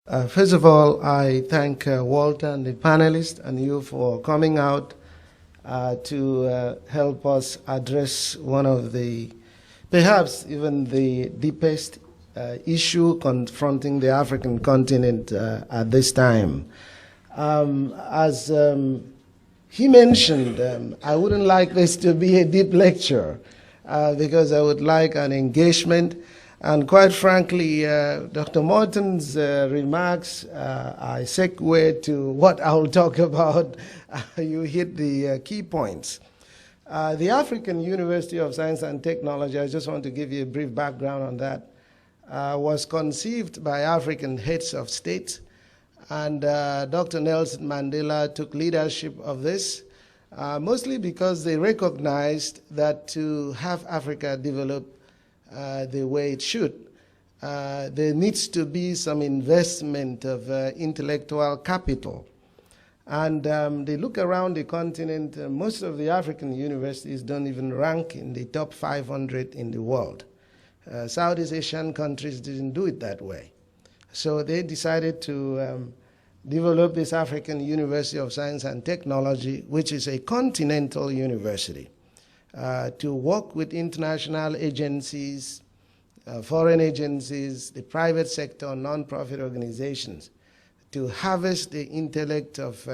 First of all, I thank Walter and the panelists and you for coming out to help us address one of the, perhaps even the deepest issue confronting the African continent at this time. As he mentioned, I wouldn't like this to be a deep lecture because I would like an engagement. And quite frankly, Dr. Morton's remarks I segue to what I'll talk about. You hit the key points. The African University of Science and Technology, I just want to give you a brief background on that, was conceived by African heads of state, and Dr. Nelson Mandela took leadership of this, mostly because they recognized that to have Africa develop the way it should, there needs to be some investment of intellectual capital. And they look around the continent, most of the African universities don't even rank in the top 500 in the world. Southeast Asian countries didn't do it that way. So they decided to develop this African University of Science and Technology, which is a continental university. To work with international agencies, foreign agencies, the private sector, non-profit organizations, to harvest the intellect of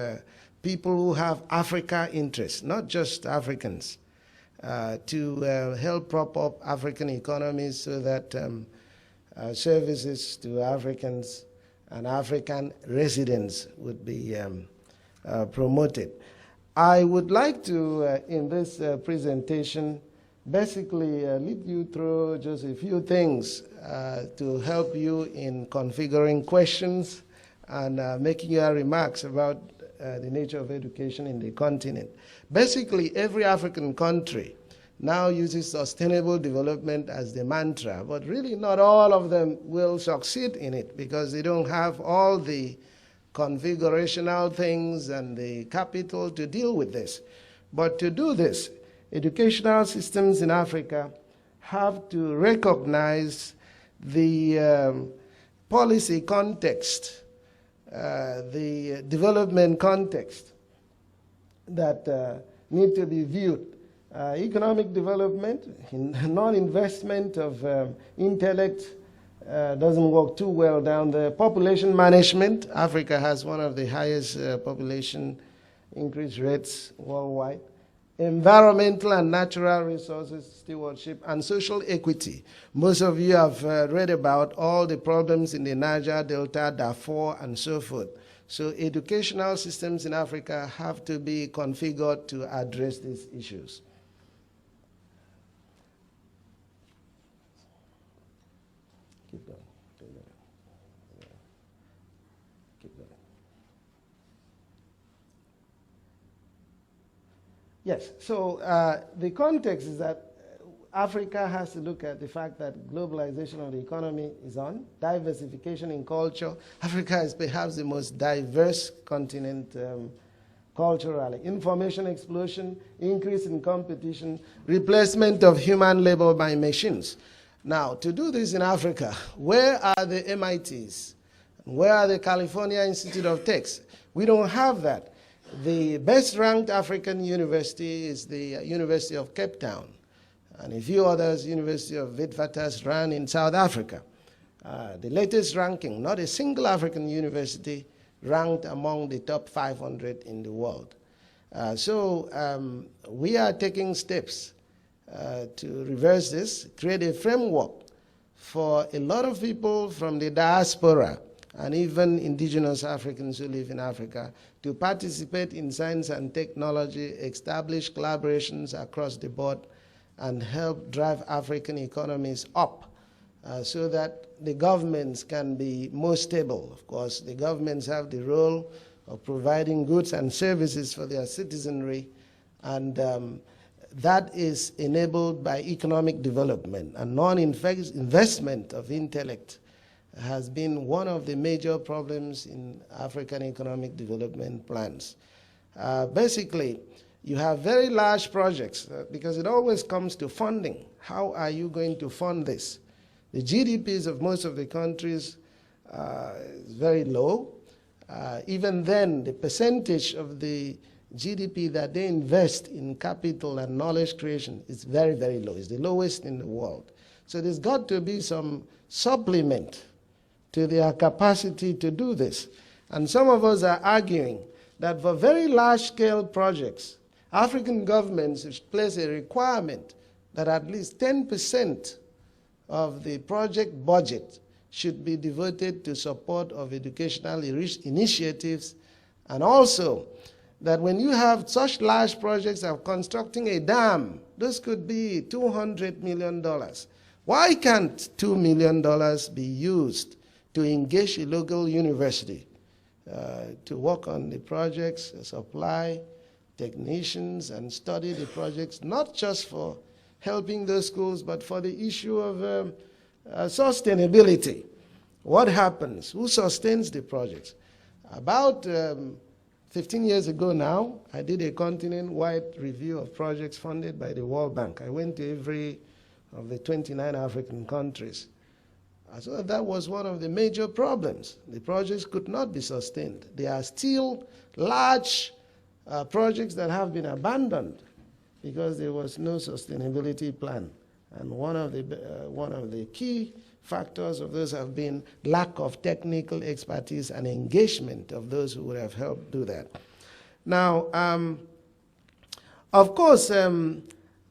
people who have Africa interests, not just Africans, to help prop up African economies so that services to Africans and African residents would be promoted. I would like to, in this presentation, basically lead you through just a few things to help you in configuring questions and making your remarks about the nature of education in the continent. Basically, every African country now uses sustainable development as the mantra, but really not all of them will succeed in it because they don't have all the configurational things and the capital to deal with this. But to do this, educational systems in Africa have to recognize the policy context, the development context that need to be viewed. Economic development, non-investment of intellect, doesn't work too well down there. Population management, Africa has one of the highest population increase rates worldwide. Environmental and natural resources stewardship, and social equity. Most of you have read about all the problems in the Niger Delta, Darfur, and so forth. So educational systems in Africa have to be configured to address these issues. Keep going. Keep going. Yes, so the context is that Africa has to look at the fact that globalization of the economy is on, diversification in culture. Africa is perhaps the most diverse continent culturally. Information explosion, increase in competition, replacement of human labor by machines. Now, to do this in Africa, where are the MITs? Where are the California Institute of Techs? We don't have that. The best ranked African university is the University of Cape Town, and a few others, University of Witwatersrand in South Africa. The latest ranking, not a single African university ranked among the top 500 in the world. So we are taking steps to reverse this, create a framework for a lot of people from the diaspora and even indigenous Africans who live in Africa to participate in science and technology, establish collaborations across the board, and help drive African economies up so that the governments can be more stable. Of course, the governments have the role of providing goods and services for their citizenry, and that is enabled by economic development. And non-investment of intellect has been one of the major problems in African economic development plans. Basically, you have very large projects because it always comes to funding. How are you going to fund this? The GDPs of most of the countries is very low. Even then, the percentage of the GDP that they invest in capital and knowledge creation is very, very low. It's the lowest in the world. So there's got to be some supplement to their capacity to do this. And some of us are arguing that for very large-scale projects, African governments should place a requirement that at least 10% of the project budget should be devoted to support of educational initiatives, and also that when you have such large projects of constructing a dam, this could be $200 million. Why can't $2 million be used to engage a local university to work on the projects, supply technicians, and study the projects, not just for helping those schools, but for the issue of sustainability? What happens? Who sustains the projects? About 15 years ago now, I did a continent-wide review of projects funded by the World Bank. I went to every of the 29 African countries. So that was one of the major problems. The projects could not be sustained. There are still large projects that have been abandoned because there was no sustainability plan. And one of the key factors of those have been lack of technical expertise and engagement of those who would have helped do that. Now, of course,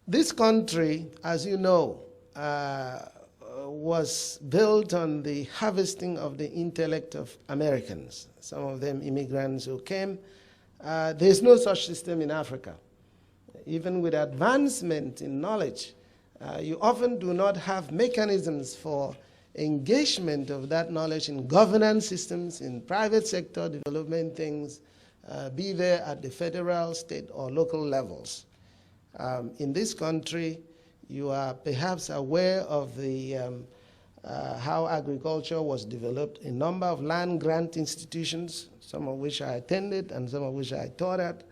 this country, as you know, was built on the harvesting of the intellect of Americans, some of them immigrants who came. There's no such system in Africa. Even with advancement in knowledge, you often do not have mechanisms for engagement of that knowledge in governance systems, in private sector development things, be there at the federal, state, or local levels. In this country, you are perhaps aware of the how agriculture was developed, a number of land grant institutions, some of which I attended and some of which I taught at.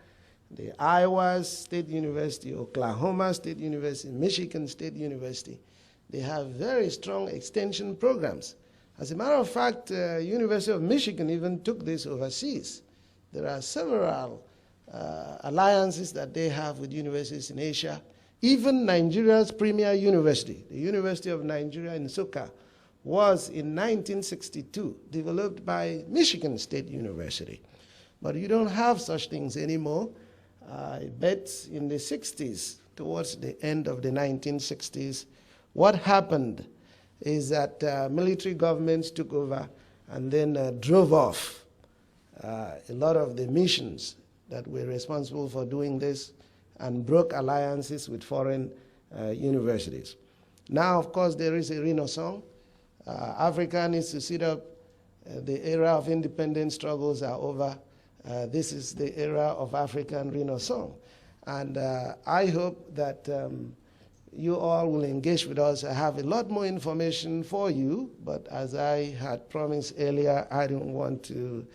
The Iowa State University, Oklahoma State University, Michigan State University. They have very strong extension programs. As a matter of fact, University of Michigan even took this overseas. There are several alliances that they have with universities in Asia. Even Nigeria's premier university, the University of Nigeria in Nsukka, was in 1962 developed by Michigan State University. But you don't have such things anymore. I bet in the 60s, towards the end of the 1960s, what happened is that military governments took over and then drove off a lot of the missions that were responsible for doing this and broke alliances with foreign universities. Now, of course, there is a renaissance. Africa needs to sit up. The era of independence struggles are over. This is the era of African Renaissance. And I hope that you all will engage with us. I have a lot more information for you, but as I had promised earlier, I don't want to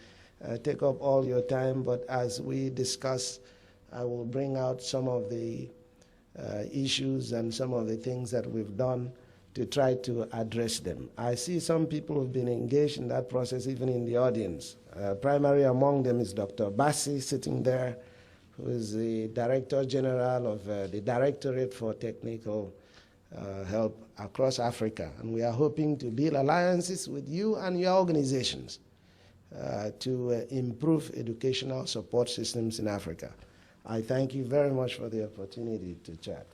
take up all your time, but as we discuss, I will bring out some of the issues and some of the things that we've done to try to address them. I see some people who've been engaged in that process, even in the audience. Primary among them is Dr. Bassi, sitting there, who is the Director General of the Directorate for Technical Help across Africa. And we are hoping to build alliances with you and your organizations to improve educational support systems in Africa. I thank you very much for the opportunity to chat.